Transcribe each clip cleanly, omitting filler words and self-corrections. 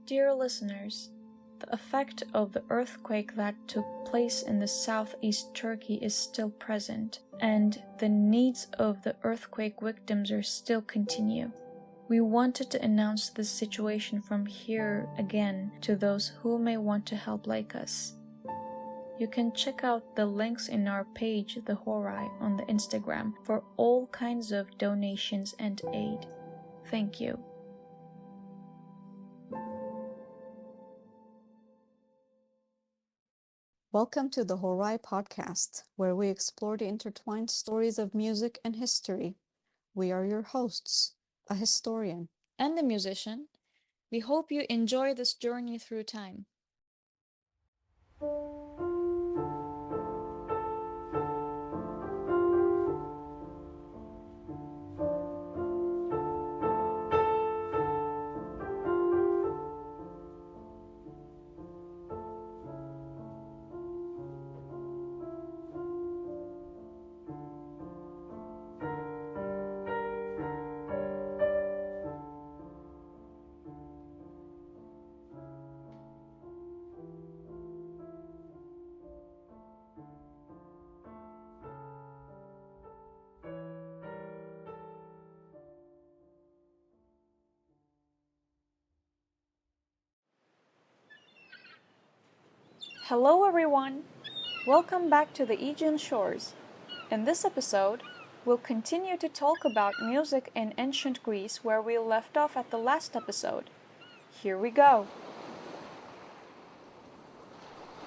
Dear listeners, the effect of the earthquake that took place in the southeast Turkey is still present, and the needs of the earthquake victims are still continue. We wanted to announce this situation from here again to those who may want to help like us. You can check out the links in our page, the Horai, on the Instagram for all kinds of donations and aid. Thank you. Welcome to the Horai podcast, where we explore the intertwined stories of music and history. We are your hosts, a historian and a musician. We hope you enjoy this journey through time. Hello everyone! Welcome back to the Aegean shores. In this episode, we'll continue to talk about music in ancient Greece where we left off at the last episode. Here we go!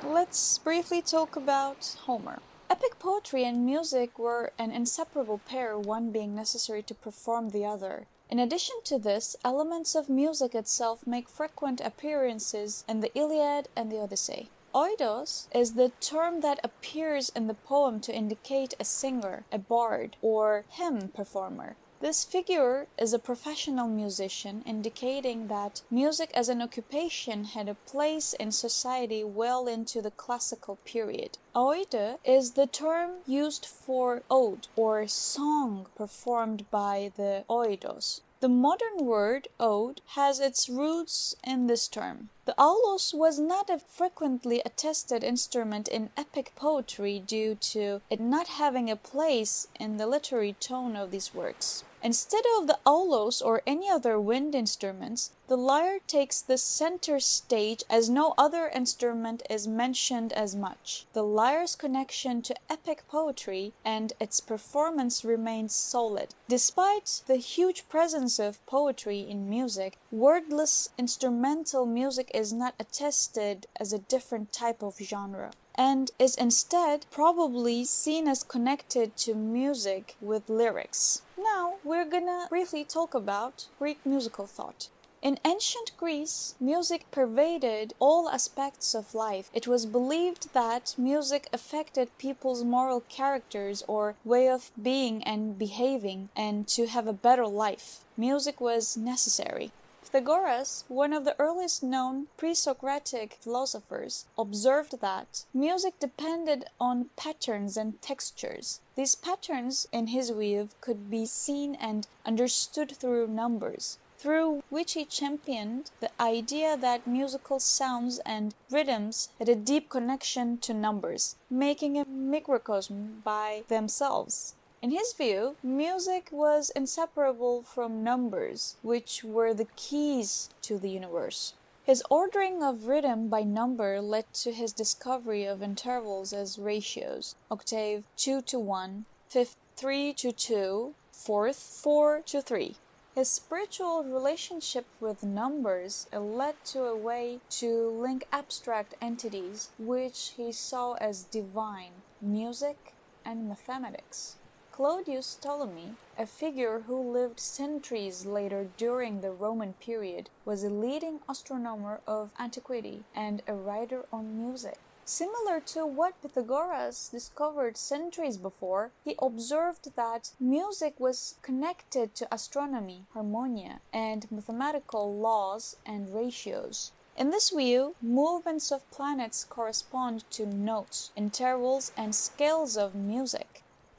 Let's briefly talk about Homer. Epic poetry and music were an inseparable pair, one being necessary to perform the other. In addition to this, elements of music itself make frequent appearances in the Iliad and the Odyssey. Oidos is the term that appears in the poem to indicate a singer, a bard, or hymn performer. This figure is a professional musician, indicating that music as an occupation had a place in society well into the classical period. Oide is the term used for ode or song performed by the oidos. The modern word ode has its roots in this term. The aulos was not a frequently attested instrument in epic poetry due to it not having a place in the literary tone of these works. Instead of the aulos or any other wind instruments, the lyre takes the center stage as no other instrument is mentioned as much. The lyre's connection to epic poetry and its performance remains solid. Despite the huge presence of poetry in music, wordless instrumental music is not attested as a different type of genre, and is instead probably seen as connected to music with lyrics. Now, we're gonna briefly talk about Greek musical thought. In ancient Greece, music pervaded all aspects of life. It was believed that music affected people's moral characters or way of being and behaving, and to have a better life, music was necessary. Pythagoras, one of the earliest known pre-Socratic philosophers, observed that music depended on patterns and textures. These patterns, in his view, could be seen and understood through numbers, through which he championed the idea that musical sounds and rhythms had a deep connection to numbers, making a microcosm by themselves. In his view, music was inseparable from numbers, which were the keys to the universe. His ordering of rhythm by number led to his discovery of intervals as ratios: octave 2-1, fifth 3-2, fourth 4-3. His spiritual relationship with numbers led to a way to link abstract entities, which he saw as divine, music and mathematics. Claudius Ptolemy, a figure who lived centuries later during the Roman period, was a leading astronomer of antiquity and a writer on music. Similar to what Pythagoras discovered centuries before, he observed that music was connected to astronomy, harmonia, and mathematical laws and ratios. In this view, movements of planets correspond to notes, intervals, and scales of music.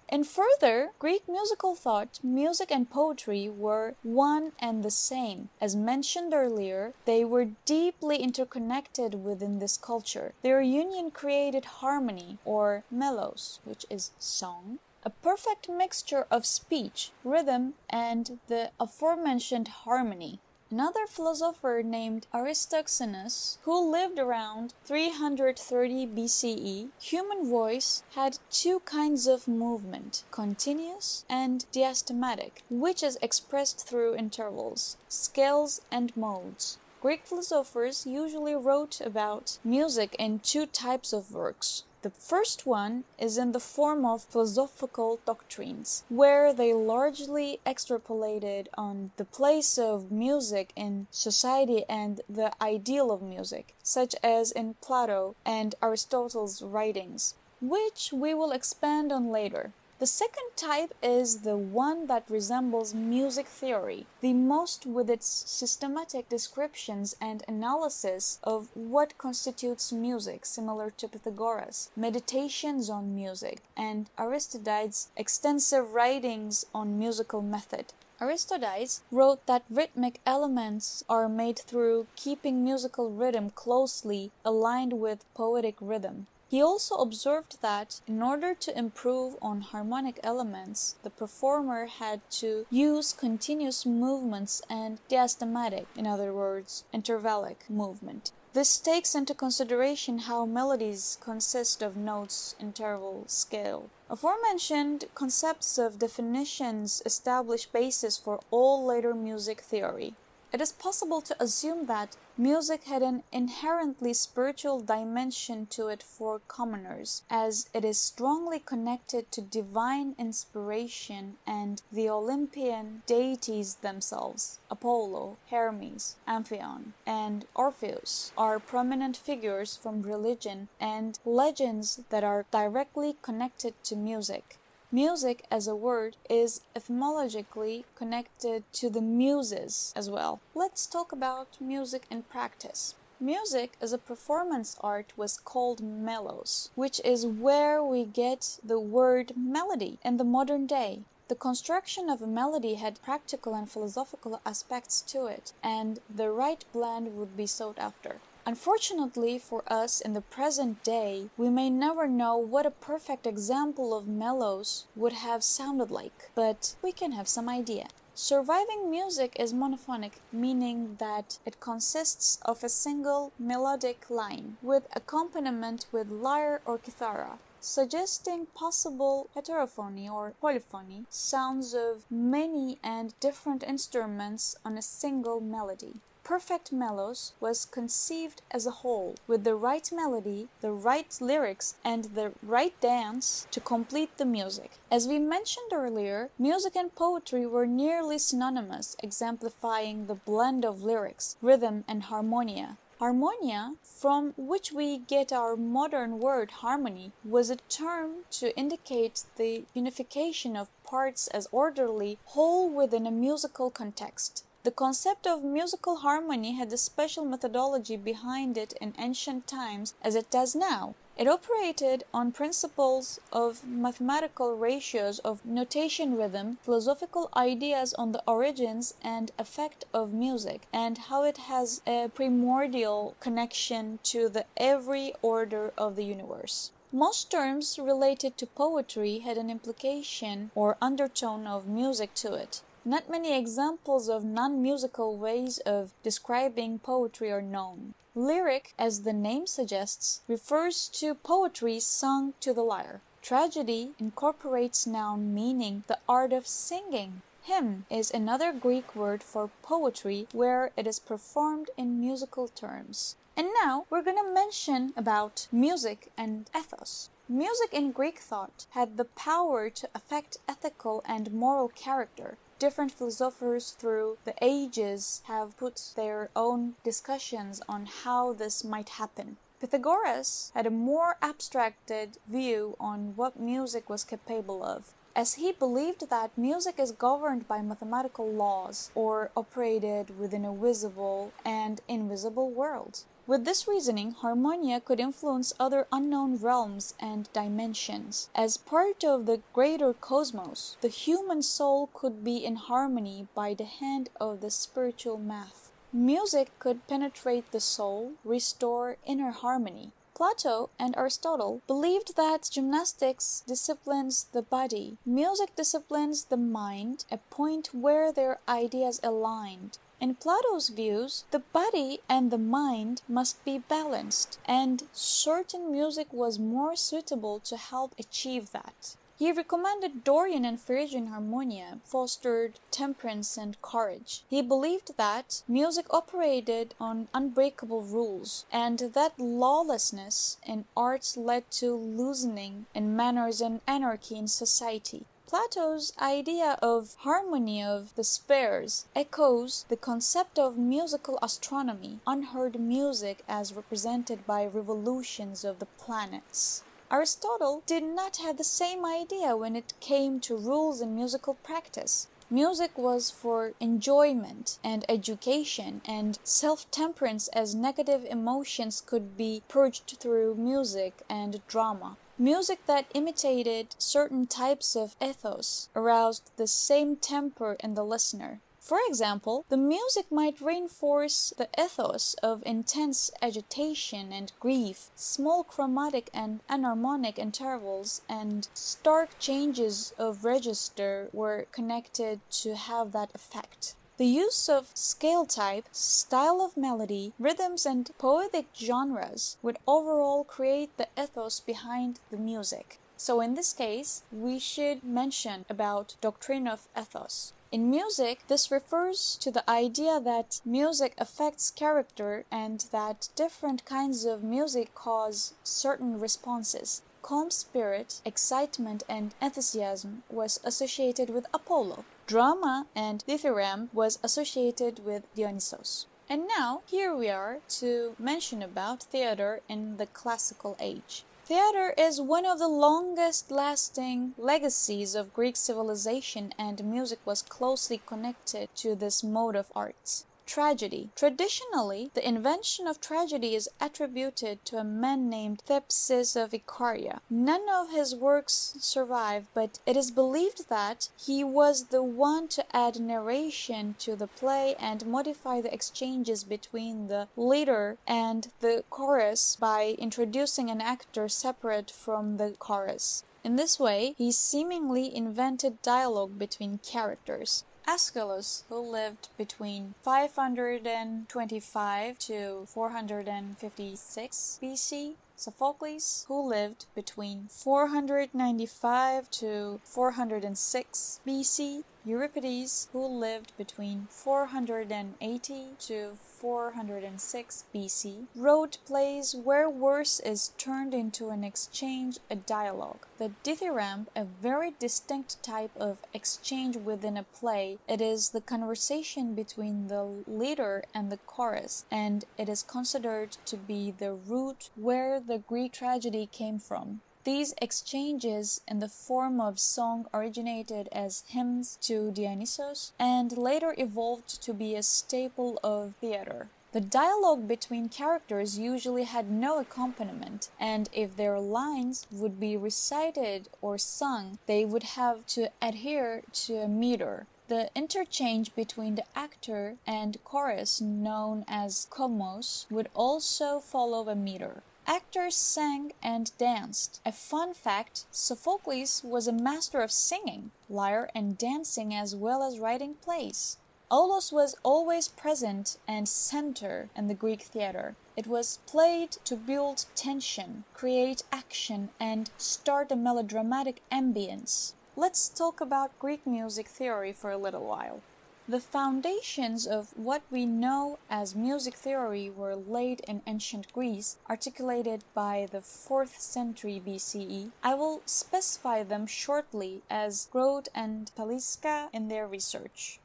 And further, Greek musical thought, music and poetry were one and the same. As mentioned earlier, they were deeply interconnected within this culture. Their union created harmony, or melos, which is song, a perfect mixture of speech, rhythm, and the aforementioned harmony. Another philosopher named Aristoxenus, who lived around 330 BCE, human voice had two kinds of movement, continuous and diastematic, which is expressed through intervals, scales, and modes. Greek philosophers usually wrote about music in two types of works. The first one is in the form of philosophical doctrines, where they largely extrapolated on the place of music in society and the ideal of music, such as in Plato and Aristotle's writings, which we will expand on later. The second type is the one that resembles music theory, the most with its systematic descriptions and analysis of what constitutes music, similar to Pythagoras, meditations on music, and Aristides' extensive writings on musical method. Aristides wrote that rhythmic elements are made through keeping musical rhythm closely aligned with poetic rhythm. He also observed that in order to improve on harmonic elements, the performer had to use continuous movements and diastematic, in other words, intervallic movement. This takes into consideration how melodies consist of notes, interval, scale. Aforementioned concepts of definitions establish basis for all later music theory. It is possible to assume that music had an inherently spiritual dimension to it for commoners, as it is strongly connected to divine inspiration and the Olympian deities themselves. Apollo, Hermes, Amphion, and Orpheus are prominent figures from religion and legends that are directly connected to music. Music as a word is etymologically connected to the muses as well. Let's talk about music in practice. Music as a performance art was called melos, which is where we get the word melody in the modern day. The construction of a melody had practical and philosophical aspects to it, and the right blend would be sought after. Unfortunately for us in the present day, we may never know what a perfect example of melos would have sounded like, but we can have some idea. Surviving music is monophonic, meaning that it consists of a single melodic line, with accompaniment with lyre or kithara, suggesting possible heterophony or polyphony, sounds of many and different instruments on a single melody. Perfect melos was conceived as a whole, with the right melody, the right lyrics, and the right dance to complete the music. As we mentioned earlier, music and poetry were nearly synonymous, exemplifying the blend of lyrics, rhythm, and harmonia. Harmonia, from which we get our modern word harmony, was a term to indicate the unification of parts as orderly whole within a musical context. The concept of musical harmony had a special methodology behind it in ancient times as it does now. It operated on principles of mathematical ratios of notation rhythm, philosophical ideas on the origins and effect of music, and how it has a primordial connection to the every order of the universe. Most terms related to poetry had an implication or undertone of music to it. Not many examples of non-musical ways of describing poetry are known. Lyric, as the name suggests, refers to poetry sung to the lyre. Tragedy incorporates noun meaning the art of singing. Hymn is another Greek word for poetry where it is performed in musical terms. And now we're going to mention about music and ethos. Music in Greek thought had the power to affect ethical and moral character. Different philosophers through the ages have put their own discussions on how this might happen. Pythagoras had a more abstracted view on what music was capable of. as he believed that music is governed by mathematical laws or operated within a visible and invisible world. With this reasoning, harmonia could influence other unknown realms and dimensions. As part of the greater cosmos, the human soul could be in harmony by the hand of the spiritual math. Music could penetrate the soul, restore inner harmony. Plato and Aristotle believed that gymnastics disciplines the body, music disciplines the mind, a point where their ideas aligned. In Plato's views, the body and the mind must be balanced, and certain music was more suitable to help achieve that. He recommended Dorian and Phrygian harmonia, fostered temperance and courage. He believed that music operated on unbreakable rules, and that lawlessness in arts led to loosening in manners and anarchy in society. Plato's idea of harmony of the spheres echoes the concept of musical astronomy, unheard music as represented by revolutions of the planets. Aristotle did not have the same idea when it came to rules in musical practice. Music was for enjoyment and education and self-temperance, as negative emotions could be purged through music and drama. Music that imitated certain types of ethos aroused the same temper in the listener. For example, the music might reinforce the ethos of intense agitation and grief. Small chromatic and enharmonic intervals and stark changes of register were connected to have that effect. The use of scale type, style of melody, rhythms, and poetic genres would overall create the ethos behind the music. So in this case, we should mention about doctrine of ethos. In music, this refers to the idea that music affects character and that different kinds of music cause certain responses. Calm spirit, excitement, and enthusiasm was associated with Apollo. Drama and dithyramb was associated with Dionysos. And now, here we are to mention about theater in the classical age. Theater is one of the longest-lasting legacies of Greek civilization, and music was closely connected to this mode of arts. Tragedy. Traditionally, the invention of tragedy is attributed to a man named Thepsis of Icaria. None of his works survive, but it is believed that he was the one to add narration to the play and modify the exchanges between the leader and the chorus by introducing an actor separate from the chorus. In this way, he seemingly invented dialogue between characters. Aeschylus, who lived between 525 to 456 BC, Sophocles, who lived between 495 to 406 BC, Euripides, who lived between 480 to 406 BC, wrote plays where verse is turned into an exchange, a dialogue. The dithyramb, a very distinct type of exchange within a play, it is the conversation between the leader and the chorus, and it is considered to be the root where the Greek tragedy came from. These exchanges in the form of song originated as hymns to Dionysos and later evolved to be a staple of theater. The dialogue between characters usually had no accompaniment, and if their lines would be recited or sung, they would have to adhere to a meter. The interchange between the actor and chorus, known as komos, would also follow a meter. Actors sang and danced. A fun fact, Sophocles was a master of singing, lyre, and dancing as well as writing plays. Aulos was always present and center in the Greek theater. It was played to build tension, create action, and start a melodramatic ambience. Let's talk about Greek music theory for a little while. The foundations of what we know as music theory were laid in ancient Greece, articulated by the 4th century BCE. I will specify them shortly as Grote and Paliska in their research.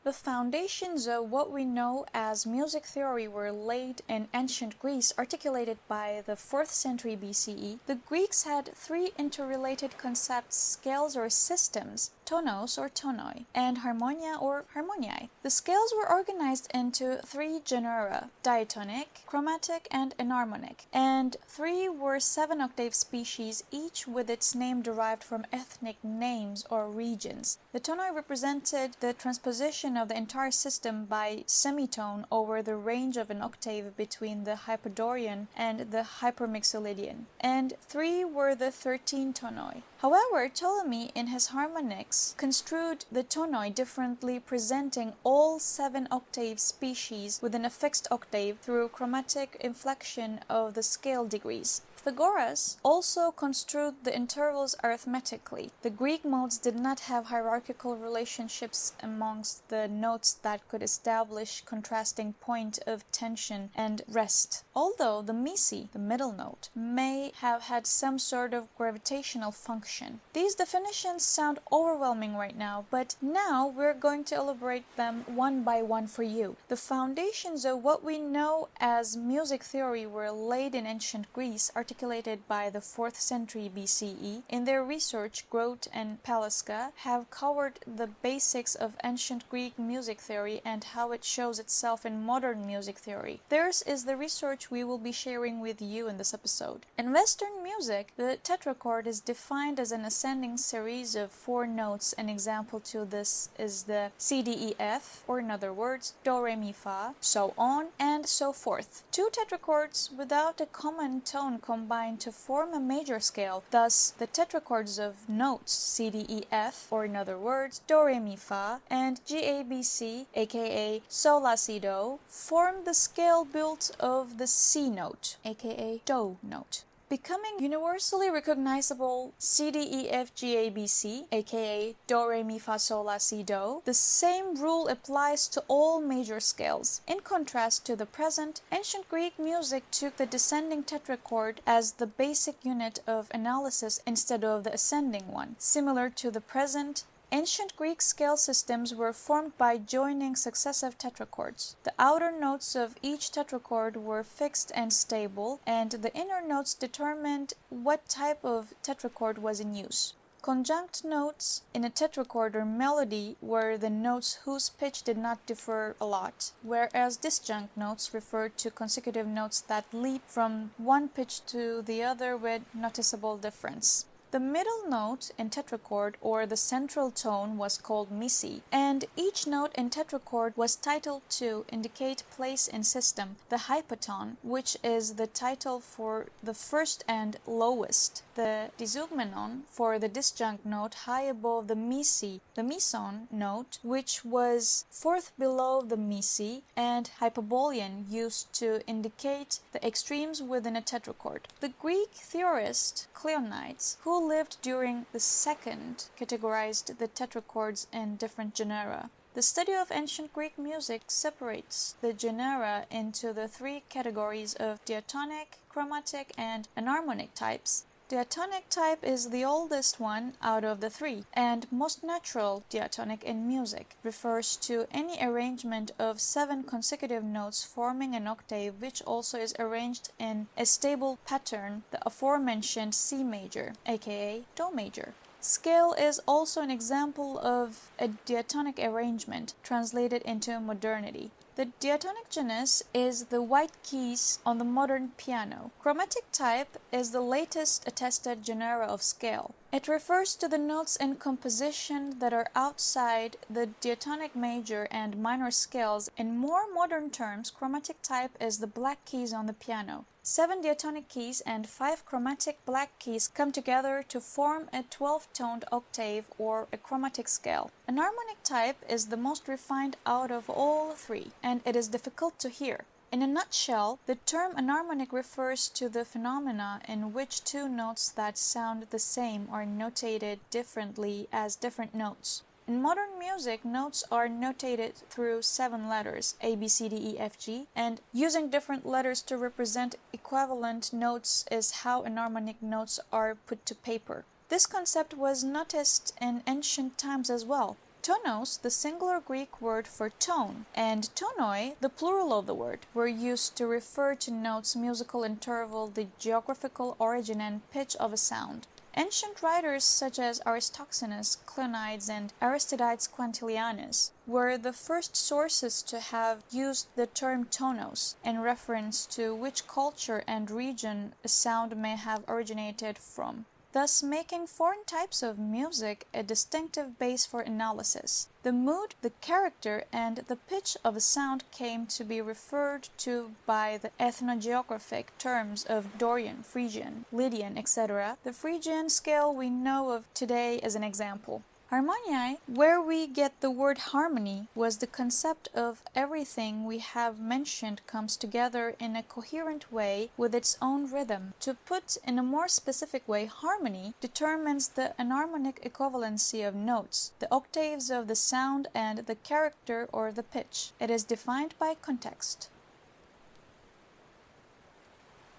The foundations of what we know as music theory were laid in ancient Greece, articulated by the 4th century BCE. The Greeks had three interrelated concepts: scales or systems, tonos or tonoi, and harmonia or harmoniae. The scales were organized into three genera: diatonic, chromatic, and enharmonic, and three were 7-octave species, each with its name derived from ethnic names or regions. The tonoi represented the transposition of the entire system by semitone over the range of an octave between the Hypodorian and the Hypermixolydian, and three were the 13 tonoi. However, Ptolemy in his harmonics construed the tonoi differently, presenting all 7-octave species within a fixed octave through chromatic inflection of the scale degrees. Pythagoras also construed the intervals arithmetically. The Greek modes did not have hierarchical relationships amongst the notes that could establish contrasting point of tension and rest, although the misi, the middle note, may have had some sort of gravitational function. These definitions sound overwhelming right now, but now we're going to elaborate them one by one for you. The foundations of what we know as music theory were laid in ancient Greece, articulated by the 4th century BCE. In their research, Grote and Palaska have covered the basics of ancient Greek music theory and how it shows itself in modern music theory. Theirs is the research we will be sharing with you in this episode. In Western music, the tetrachord is defined as an ascending series of 4 notes. An example to this is the C-D-E-F, or in other words, Do, Re, Mi, Fa, so on and so forth. 2 tetrachords without a common tone combine to form a major scale. Thus, the tetrachords of notes C-D-E-F, or in other words, Do, Re, Mi, Fa, and G-A-B-C, aka Sol, La, Si, Do, form the scale built of the C note, aka Do note. Becoming universally recognizable C-D-E-F-G-A-B-C, aka Do, Re, Mi, Fa, Sol, La, Si, Do, the same rule applies to all major scales. In contrast to the present, ancient Greek music took the descending tetrachord as the basic unit of analysis instead of the ascending one. Similar to the present, ancient Greek scale systems were formed by joining successive tetrachords. The outer notes of each tetrachord were fixed and stable, and the inner notes determined what type of tetrachord was in use. Conjunct notes in a tetrachord or melody were the notes whose pitch did not differ a lot, whereas disjunct notes referred to consecutive notes that leap from one pitch to the other with noticeable difference. The middle note in tetrachord, or the central tone, was called misi, and each note in tetrachord was titled to indicate place in system: the hypaton, which is the title for the first and lowest; the disugmenon for the disjunct note high above the misi; the meson note, which was fourth below the misi; and hypobolian, used to indicate the extremes within a tetrachord. The Greek theorist Cleonides, who lived during the second, categorized the tetrachords in different genera. The study of ancient Greek music separates the genera into the 3 categories of diatonic, chromatic, and enharmonic types. Diatonic type is the oldest one out of the 3, and most natural. Diatonic in music refers to any arrangement of 7 consecutive notes forming an octave, which also is arranged in a stable pattern, the aforementioned C major, aka Do major. Scale is also an example of a diatonic arrangement translated into modernity. The diatonic genus is the white keys on the modern piano. Chromatic type is the latest attested genera of scale. It refers to the notes in composition that are outside the diatonic major and minor scales. In more modern terms, chromatic type is the black keys on the piano. 7 diatonic keys and 5 chromatic black keys come together to form a 12-toned octave or a chromatic scale. Enharmonic type is the most refined out of all 3, and it is difficult to hear. In a nutshell, the term enharmonic refers to the phenomena in which 2 notes that sound the same are notated differently as different notes. In modern music, notes are notated through 7 letters, A, B, C, D, E, F, G, and using different letters to represent equivalent notes is how enharmonic notes are put to paper. This concept was noticed in ancient times as well. Tonos, the singular Greek word for tone, and tonoi, the plural of the word, were used to refer to notes, musical interval, the geographical origin and pitch of a sound. Ancient writers such as Aristoxenus, Cleonides, and Aristides Quintilianus were the first sources to have used the term tonos in reference to which culture and region a sound may have originated from, thus making foreign types of music a distinctive base for analysis. The mood, the character, and the pitch of a sound came to be referred to by the ethnogeographic terms of Dorian, Phrygian, Lydian, etc. The Phrygian scale we know of today as an example. Harmoniae, where we get the word harmony, was the concept of everything we have mentioned comes together in a coherent way with its own rhythm. To put in a more specific way, harmony determines the enharmonic equivalency of notes, the octaves of the sound, and the character or the pitch. It is defined by context.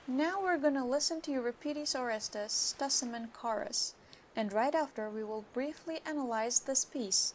Now we're going to listen to Euripides' Orestes' Stasimon chorus, and right after we will briefly analyze this piece.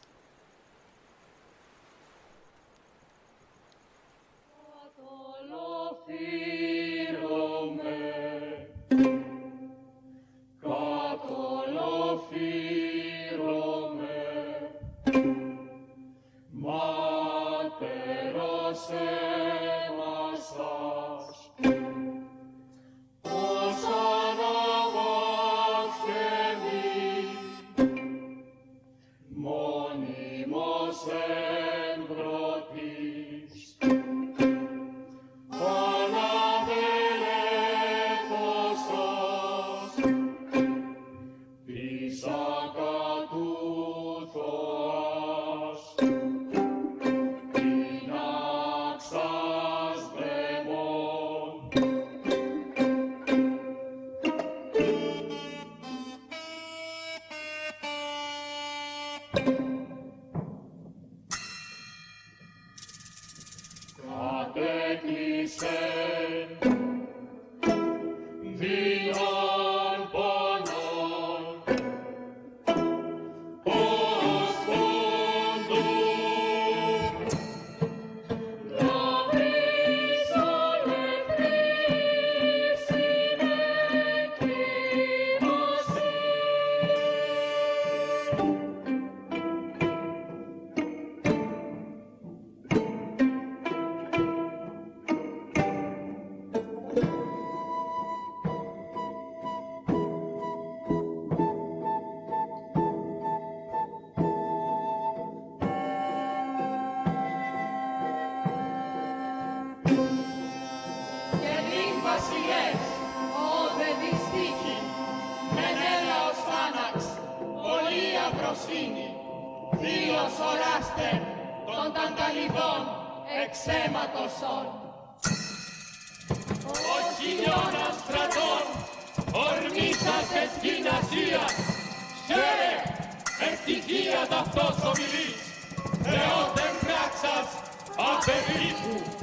Δίος οράστερ, των τανταλιδών εξαίματοσον. Ο χιλιώνας στρατών, ορμήσας εσκηνασίας, χαίρε, ευτυχία ταυτός ομιλείς, Θεότεν πράξας, απεδίχου.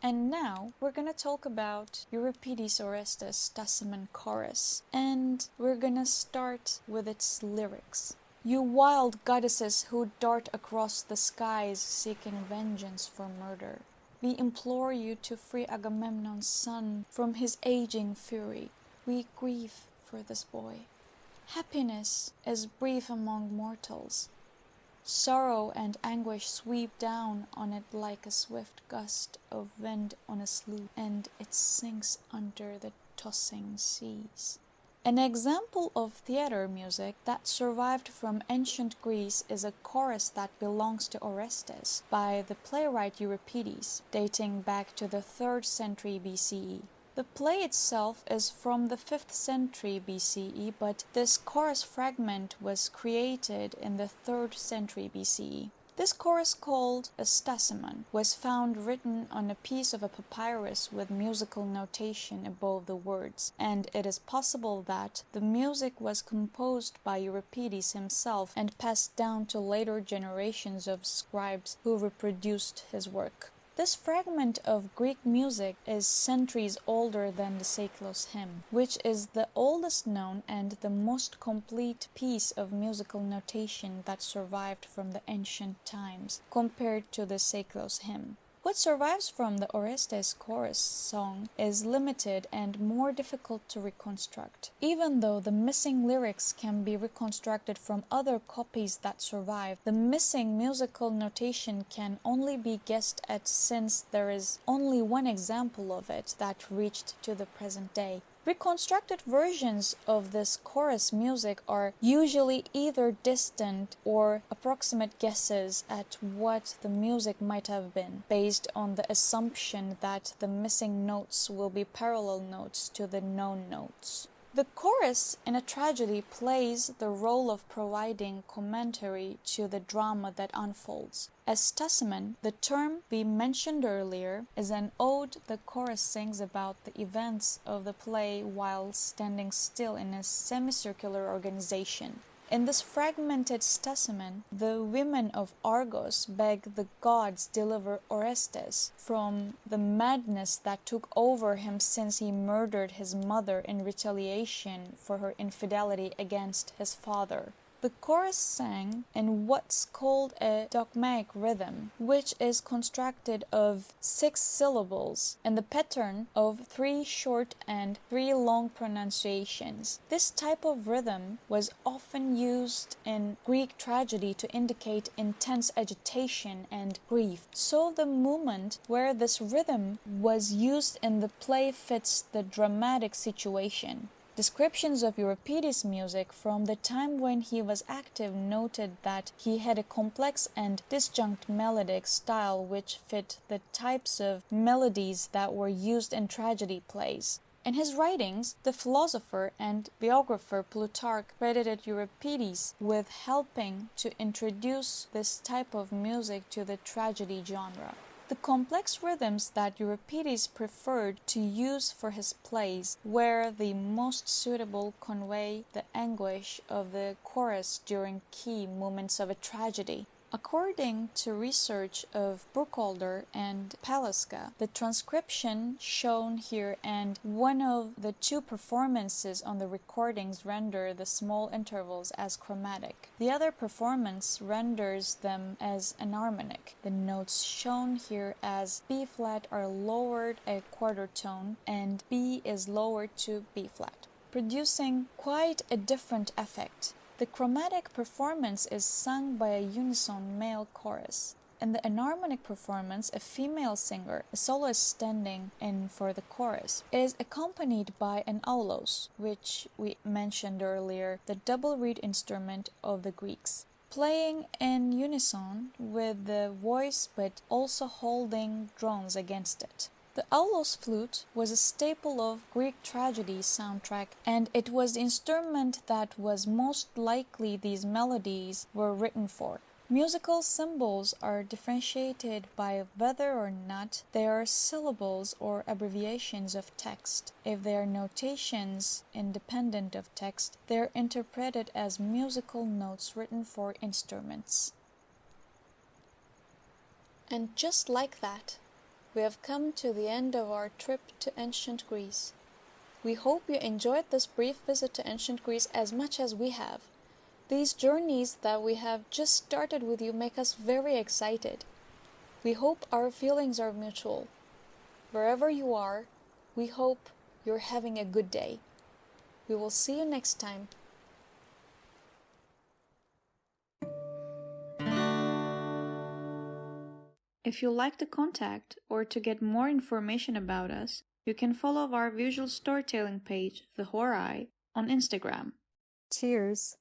And now we're going to talk about Euripides' Orestes' Stasimon chorus, and we're going to start with its lyrics. You wild goddesses who dart across the skies seeking vengeance for murder, we implore you to free Agamemnon's son from his aging fury. We grieve for this boy. Happiness is brief among mortals. Sorrow and anguish sweep down on it like a swift gust of wind on a sloop, and it sinks under the tossing seas. An example of theater music that survived from ancient Greece is a chorus that belongs to Orestes by the playwright Euripides, dating back to the 3rd century BCE. The play itself is from the 5th century BCE, but this chorus fragment was created in the 3rd century BCE. This chorus, called a stasimon, was found written on a piece of a papyrus with musical notation above the words, and it is possible that the music was composed by Euripides himself and passed down to later generations of scribes who reproduced his work. This fragment of Greek music is centuries older than the Seklos hymn, which is the oldest known and the most complete piece of musical notation that survived from the ancient times, compared to the Seklos hymn. What survives from the Orestes chorus song is limited and more difficult to reconstruct. Even though the missing lyrics can be reconstructed from other copies that survive, the missing musical notation can only be guessed at since there is only one example of it that reached to the present day. Reconstructed versions of this chorus music are usually either distant or approximate guesses at what the music might have been, based on the assumption that the missing notes will be parallel notes to the known notes. The chorus in a tragedy plays the role of providing commentary to the drama that unfolds. As specimen, the term we mentioned earlier is an ode the chorus sings about the events of the play while standing still in a semicircular organization. In this fragmented specimen, the women of Argos beg the gods deliver Orestes from the madness that took over him since he murdered his mother in retaliation for her infidelity against his father. The chorus sang in what's called a dogmatic rhythm, which is constructed of 6 syllables and the pattern of 3 short and 3 long pronunciations. This type of rhythm was often used in Greek tragedy to indicate intense agitation and grief. So the moment where this rhythm was used in the play fits the dramatic situation. Descriptions of Euripides' music from the time when he was active noted that he had a complex and disjunct melodic style which fit the types of melodies that were used in tragedy plays. In his writings, the philosopher and biographer Plutarch credited Euripides with helping to introduce this type of music to the tragedy genre. The complex rhythms that Euripides preferred to use for his plays were the most suitable to convey the anguish of the chorus during key moments of a tragedy. According to research of Burkholder and Palaska, the transcription shown here and one of the 2 performances on the recordings render the small intervals as chromatic. The other performance renders them as enharmonic. The notes shown here as B flat are lowered a quarter tone and B is lowered to B flat, producing quite a different effect. The chromatic performance is sung by a unison male chorus. In the enharmonic performance, a female singer, a soloist standing in for the chorus, is accompanied by an aulos, which we mentioned earlier, the double reed instrument of the Greeks, playing in unison with the voice but also holding drones against it. The aulos flute was a staple of Greek tragedy soundtrack, and it was the instrument that was most likely these melodies were written for. Musical symbols are differentiated by whether or not they are syllables or abbreviations of text. If they are notations independent of text, they are interpreted as musical notes written for instruments. And just like that, we have come to the end of our trip to ancient Greece. We hope you enjoyed this brief visit to ancient Greece as much as we have. These journeys that we have just started with you make us very excited. We hope our feelings are mutual. Wherever you are, we hope you're having a good day. We will see you next time. If you like the contact or to get more information about us, you can follow our visual storytelling page, the Horai, on Instagram. Cheers!